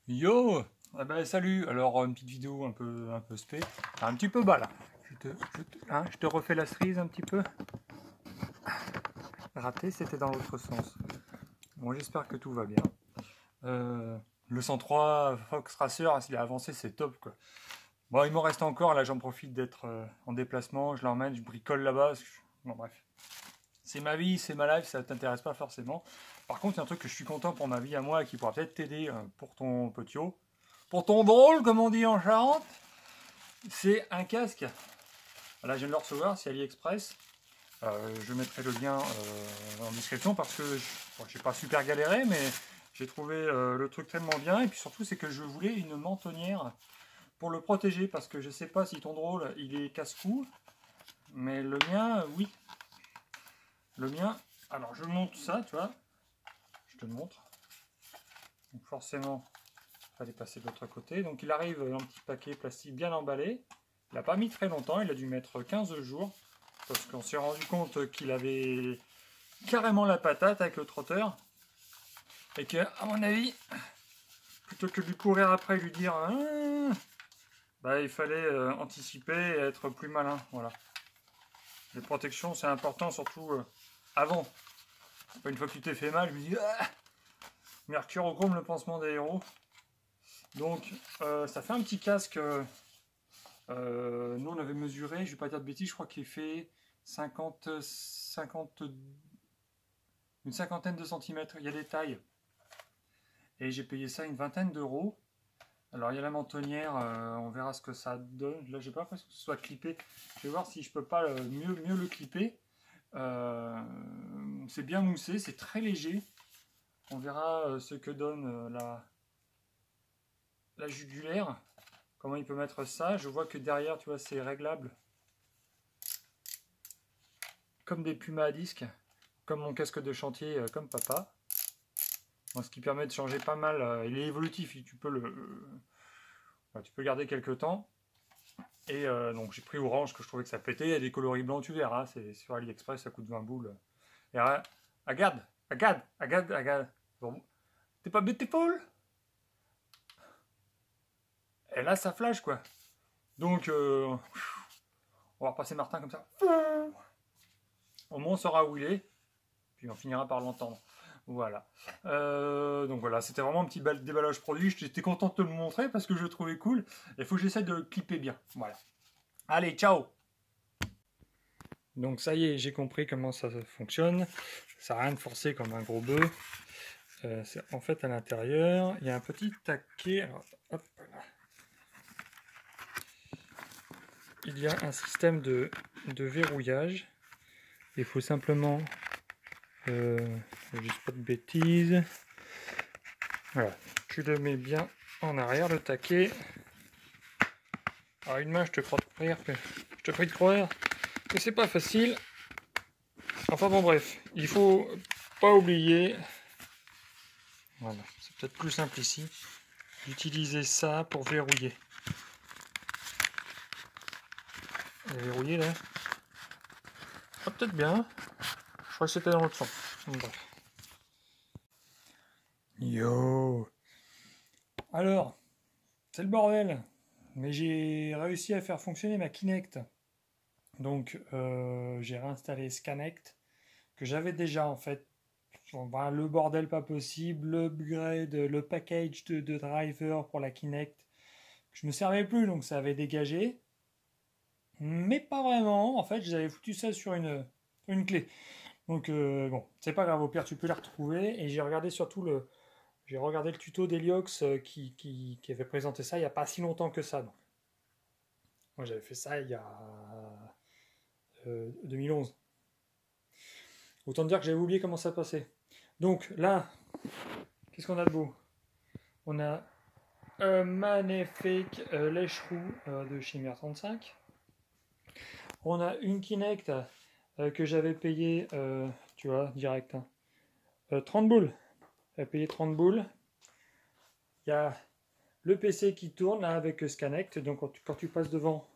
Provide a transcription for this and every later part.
Yo! Ah bah, salut! Alors, une petite vidéo un peu spé. Un petit peu bas là. Je te refais la cerise un petit peu. Raté, c'était dans l'autre sens. Bon, j'espère que tout va bien. Le 103 Fox Racer, s'il a avancé, c'est top quoi. Bon, il m'en reste encore. Là, j'en profite d'être en déplacement. Je l'emmène, je bricole là-bas. Bon, bref. C'est ma vie, c'est ma life, ça t'intéresse pas forcément. Par contre, il y a un truc que je suis content pour ma vie à moi et qui pourra peut-être t'aider pour ton potio. Pour ton drôle, comme on dit en Charente. C'est un casque. Là, je viens de le recevoir, c'est AliExpress. Je mettrai le lien en description parce que j'ai pas super galéré, mais j'ai trouvé le truc tellement bien. Et puis surtout, c'est que je voulais une mentonnière pour le protéger parce que je sais pas si ton drôle il est casse-cou, mais le mien, oui. Le mien, alors je monte ça, tu vois, je te le montre. Donc forcément, il fallait passer de l'autre côté. Donc il arrive dans un petit paquet plastique bien emballé. Il n'a pas mis très longtemps, il a dû mettre 15 jours. Parce qu'on s'est rendu compte qu'il avait carrément la patate avec le trotteur. Et que, à mon avis, plutôt que de lui courir après et lui dire bah, il fallait anticiper et être plus malin. Voilà. Les protections, c'est important, surtout avant. Pas une fois que tu t'es fait mal, je me dis Mercure au chrome, le pansement des héros. Donc, ça fait un petit casque. Nous, on avait mesuré, je vais pas dire de bêtises, je crois qu'il fait 50, une cinquantaine de centimètres. Il y a des tailles. Et j'ai payé ça une vingtaine d'euros. Alors il y a la mentonnière, on verra ce que ça donne. Là j'ai pas l'impression que ce soit clippé. Je vais voir si je peux pas mieux le clipper. C'est bien moussé, c'est très léger. On verra ce que donne la jugulaire. Comment il peut mettre ça. Je vois que derrière, tu vois, c'est réglable. Comme des pumas à disque. Comme mon casque de chantier, comme papa. Bon, ce qui permet de changer pas mal. Il est évolutif, tu peux tu peux le garder quelques temps. Et donc j'ai pris orange que je trouvais que ça pétait. Il y a des coloris blancs, tu verras. C'est sur AliExpress, ça coûte 20 boules. Et regarde. Bon, t'es pas beautiful? Et là, ça flash quoi. Donc, on va repasser Martin comme ça. Au moins, on saura où il est. Puis on finira par l'entendre. Voilà. Donc voilà, c'était vraiment un petit déballage produit. J'étais content de te le montrer parce que je le trouvais cool. Il faut que j'essaie de le clipper bien. Voilà. Allez, ciao! Donc ça y est, j'ai compris comment ça fonctionne. Ça n'a rien de forcé comme un gros bœuf. En fait, à l'intérieur, il y a un petit taquet. Alors, hop là. Il y a un système de verrouillage. Il faut simplement, juste pas de bêtises. Voilà, tu le mets bien en arrière, le taquet. Alors une main, je te prie de croire que c'est pas facile. Enfin bon bref, il faut pas oublier. Voilà, c'est peut-être plus simple ici d'utiliser ça pour verrouiller. Verrouiller là. Ah, peut-être bien. Je crois que c'était dans l'autre sens. Bref. Yo. Alors, c'est le bordel. Mais j'ai réussi à faire fonctionner ma Kinect. Donc, j'ai réinstallé Scanect, que j'avais déjà en fait. Bon, ben, le bordel pas possible, l'upgrade, le package de driver pour la Kinect. Je me servais plus, donc ça avait dégagé. Mais pas vraiment. En fait, j'avais foutu ça sur une clé. Donc, bon, c'est pas grave. Au pire, tu peux la retrouver. Et j'ai regardé surtout j'ai regardé le tuto d'Heliox qui avait présenté ça il n'y a pas si longtemps que ça. Donc. Moi, j'avais fait ça il y a 2011. Autant dire que j'avais oublié comment ça passait. Donc là, qu'est-ce qu'on a de beau? On a un magnifique lèche-roue de Chimère 35. On a une Kinect que j'avais payé, tu vois, direct. 30 boules. J'avais payé 30 boules. Il y a le PC qui tourne là avec Scanect. Donc quand tu passes devant,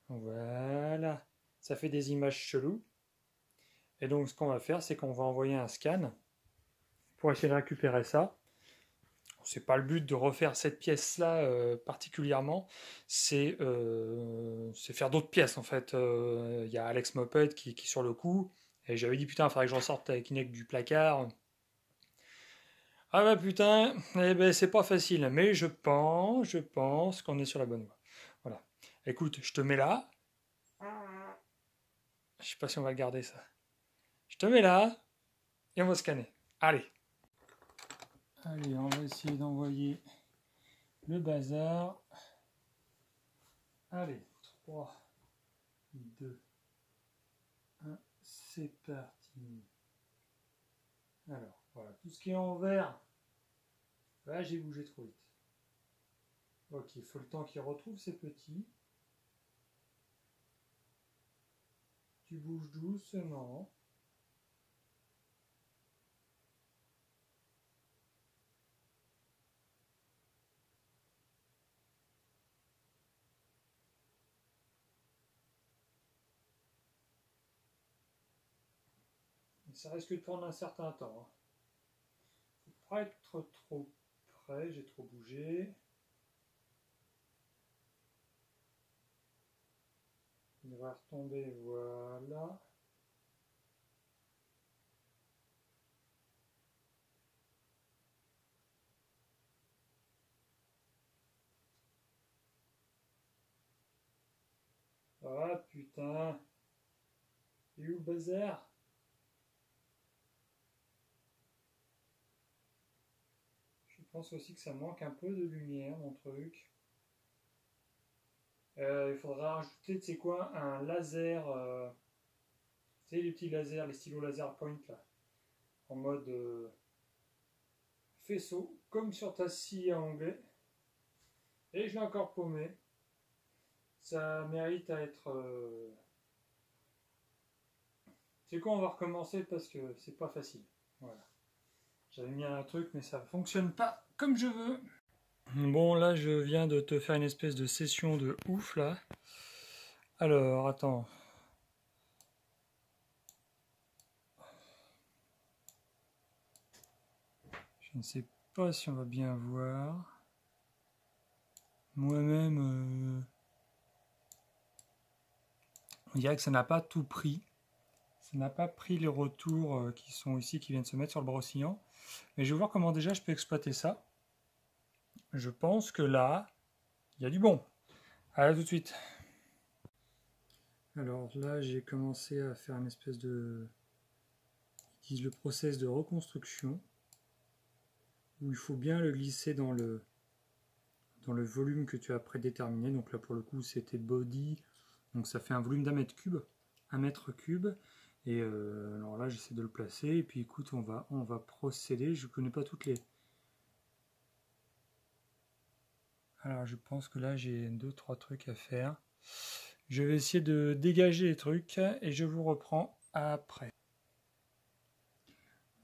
voilà, ça fait des images cheloues. Et donc ce qu'on va faire, c'est qu'on va envoyer un scan pour essayer de récupérer ça. c'est pas le but de refaire cette pièce-là particulièrement, c'est faire d'autres pièces en fait. Il y a Alex Moppet qui est sur le coup, et j'avais dit putain, il faudrait que j'en sorte avec Kinect du placard. Ah bah putain, eh ben c'est pas facile, mais je pense qu'on est sur la bonne voie. Voilà. Écoute, je te mets là. Je sais pas si on va le garder ça. Je te mets là et on va scanner. Allez. Allez, on va essayer d'envoyer le bazar. Allez, 3, 2, 1, c'est parti. Alors, voilà, tout ce qui est en vert. Là, j'ai bougé trop vite. Ok, il faut le temps qu'il retrouve ses petits. Tu bouges doucement. Ça risque de prendre un certain temps. Faut pas être trop près, j'ai trop bougé. Il devrait retomber, voilà. Ah putain. Et où le bazar? Je pense aussi que ça manque un peu de lumière, mon truc. Il faudra rajouter, tu sais quoi, un laser. Tu sais, les petits lasers, les stylos laser point là. En mode faisceau, comme sur ta scie à onglet. Et je l'ai encore paumé. Ça mérite à être. C'est quoi, on va recommencer parce que c'est pas facile. Voilà. J'avais mis un truc, mais ça fonctionne pas comme je veux. Bon, là, je viens de te faire une espèce de session de ouf, là. Alors, attends. Je ne sais pas si on va bien voir. Moi-même, on dirait que ça n'a pas tout pris. Ça n'a pas pris les retours qui sont ici, qui viennent se mettre sur le bras oscillant. Mais je vais voir comment déjà je peux exploiter ça. Je pense que là, il y a du bon. Allez, tout de suite. Alors là, j'ai commencé à faire une espèce de... Utilise le process de reconstruction, où il faut bien le glisser dans le volume que tu as prédéterminé. Donc là, pour le coup, c'était body. Donc ça fait un volume d'un mètre cube. Un mètre cube. Et alors là, j'essaie de le placer. Et puis écoute, on va procéder. Je ne connais pas toutes les... Alors je pense que là, j'ai 2-3 trucs à faire. Je vais essayer de dégager les trucs et je vous reprends après.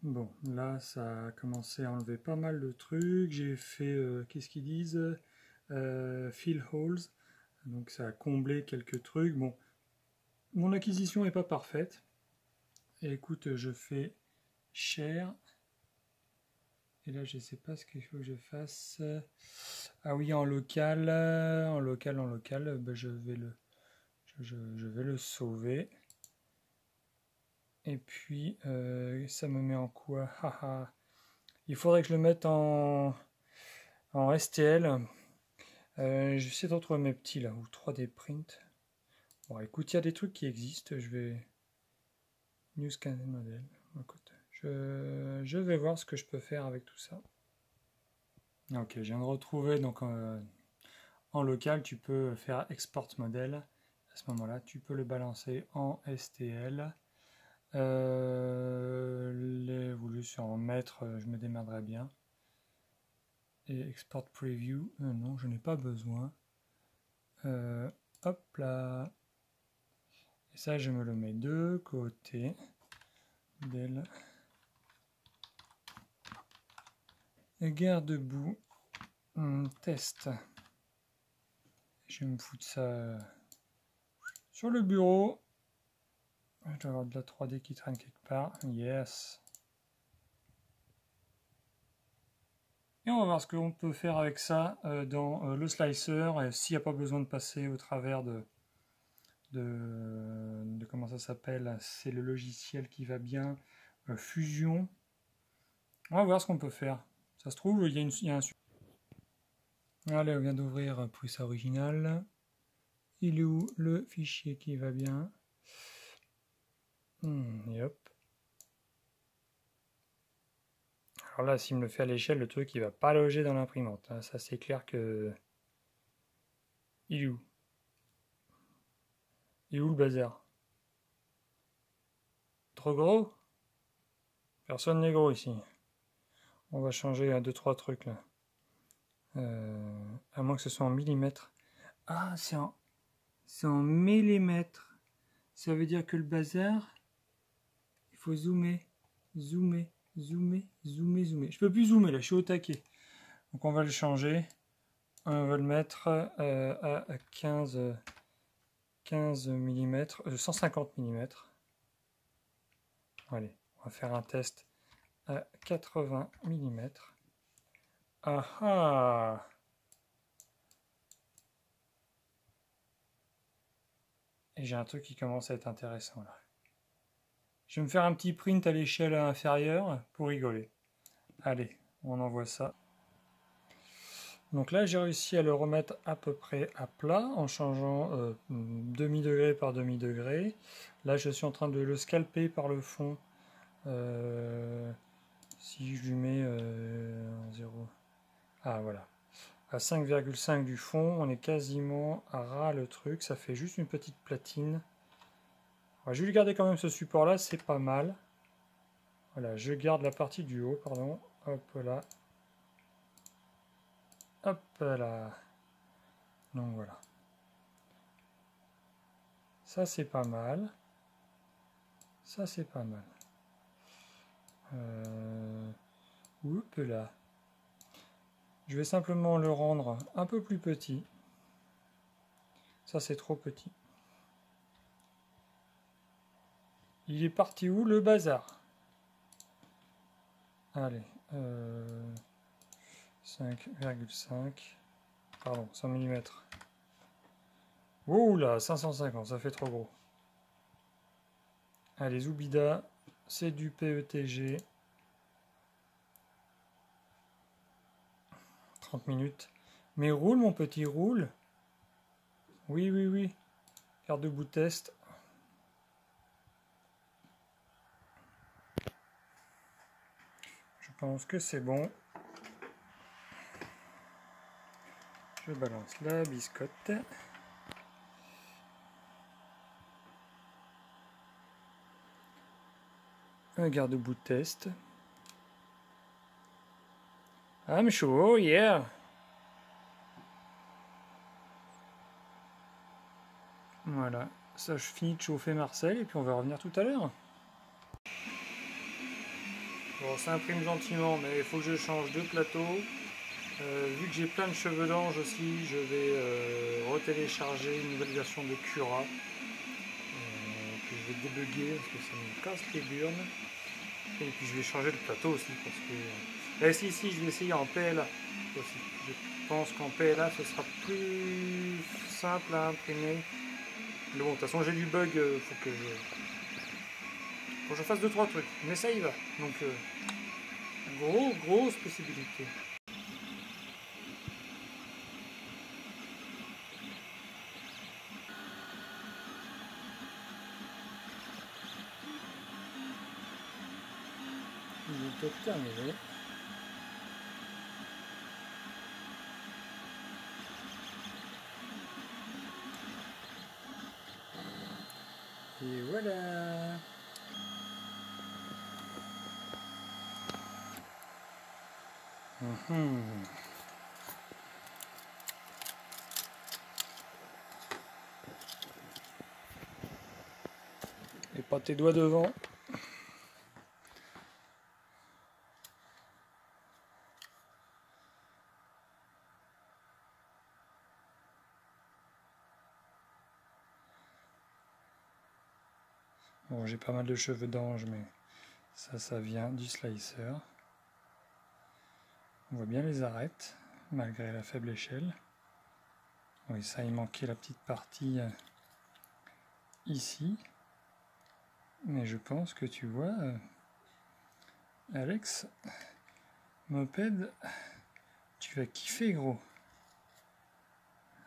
Bon, là, ça a commencé à enlever pas mal de trucs. J'ai fait, qu'est-ce qu'ils disent, fill holes. Donc ça a comblé quelques trucs. Bon, mon acquisition n'est pas parfaite. Et écoute, je fais share. Et là, je ne sais pas ce qu'il faut que je fasse. Ah oui, en local, ben, je vais le sauver. Et puis, ça me met en quoi? Il faudrait que je le mette en STL. Je vais essayer de retrouver mes petits là, ou 3D print. Bon, écoute, il y a des trucs qui existent. Je vais. New scan model. Écoute, je vais voir ce que je peux faire avec tout ça. Ok, je viens de retrouver donc en local, tu peux faire export model. À ce moment-là, tu peux le balancer en STL. Les voulu sur en mettre, je me démerderai bien. Et export preview, non, je n'ai pas besoin. Hop là. Et ça, je me le mets de côté. Del. Garde-boue. Test. Je vais me foutre ça sur le bureau. Je dois avoir de la 3D qui traîne quelque part. Yes. Et on va voir ce qu'on peut faire avec ça dans le slicer, et s'il n'y a pas besoin de passer au travers de comment ça s'appelle, c'est le logiciel qui va bien, Fusion. On va voir ce qu'on peut faire. Ça se trouve, il y a un... Allez, on vient d'ouvrir Prusa Original. Il est où le fichier qui va bien? Et hop. Alors là, s'il me le fait à l'échelle, le truc il va pas loger dans l'imprimante. Hein. Ça c'est clair que... Il est où? Il est où le bazar? Trop gros? Personne n'est gros ici. On va changer à 2-3 trucs là. À moins que ce soit en millimètres. Ah, c'est en millimètres. Ça veut dire que le bazar, il faut zoomer, zoomer, zoomer, zoomer, zoomer. Je peux plus zoomer là, je suis au taquet. Donc on va le changer. On va le mettre à 15 mm, 150 mm. Allez, on va faire un test à 80 mm. Ah ah! Et j'ai un truc qui commence à être intéressant là. Je vais me faire un petit print à l'échelle inférieure pour rigoler. Allez, on envoie ça. Donc là, j'ai réussi à le remettre à peu près à plat en changeant demi-degré par demi-degré. Là, je suis en train de le scalper par le fond. Si je lui mets 0. Ah, voilà. À 5,5 du fond, on est quasiment à ras le truc. Ça fait juste une petite platine. Alors, je vais lui garder quand même ce support-là, c'est pas mal. Voilà, je garde la partie du haut, pardon. Hop là. Hop là. Donc voilà. Ça c'est pas mal. Ça c'est pas mal. Hop là. Je vais simplement le rendre un peu plus petit. Ça c'est trop petit. Il est parti où le bazar? Allez. 5,5. Pardon, 100 mm. Ouh là, 550, ça fait trop gros. Allez, Zoubida, c'est du PETG. 30 minutes. Mais roule, mon petit, roule. Oui, oui, oui. Carte de bout de test. Je pense que c'est bon. Je balance la biscotte. Un garde-bout de test. I'm sure, yeah. Voilà, ça je finis de chauffer Marcel et puis on va revenir tout à l'heure. Bon, ça imprime gentiment, mais il faut que je change de plateau. Vu que j'ai plein de cheveux d'ange aussi, je vais retélécharger une nouvelle version de Cura. Que je vais débugger parce que ça me casse les burnes. Et puis je vais changer le plateau aussi parce que... si, je vais essayer en PLA aussi. Je pense qu'en PLA ce sera plus simple à imprimer. Mais bon, de toute façon j'ai du bug, faut que je fasse 2-3 trucs. Mais ça y va. Donc grosse possibilité. Il est peut-être terminé. Et voilà. Et pas tes doigts devant. Bon, j'ai pas mal de cheveux d'ange, mais ça vient du slicer. On voit bien les arêtes, malgré la faible échelle. Oui, ça, il manquait la petite partie ici. Mais je pense que tu vois, Alex, moped, tu vas kiffer, gros.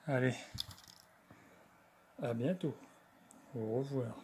Allez, à bientôt. Au revoir.